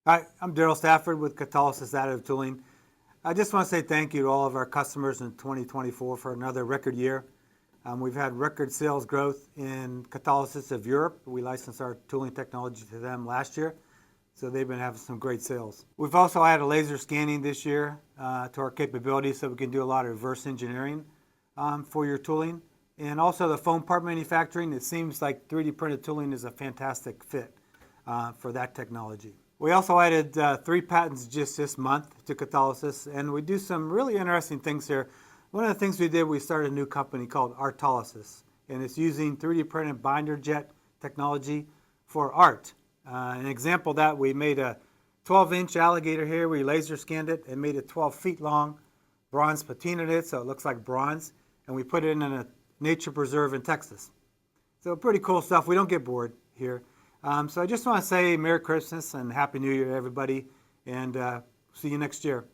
Hi, I'm Darrell Stafford with Catalysis Additive Tooling. I just want to say thank you to all of our customers in 2024 for another record year. We've had record sales growth in Catalysis of Europe. We licensed our tooling technology to them last year, so they've been having some great sales. We've also added laser scanning this year to our capabilities so we can do a lot of reverse engineering for your tooling. And also the foam part manufacturing, it seems like 3D printed tooling is a fantastic fit for that technology. We also added 3 patents just this month to Catalysis, and we do some really interesting things here. One of the things we did, we started a new company called Artalysis, and it's using 3D printed binder jet technology for art. An example of that, we made a 12-inch alligator here. We laser scanned it and made it 12 feet long, bronze patinaed it so it looks like bronze, and we put it in a nature preserve in Texas. So pretty cool stuff. We don't get bored here. So I just want to say Merry Christmas and Happy New Year to everybody, and see you next year.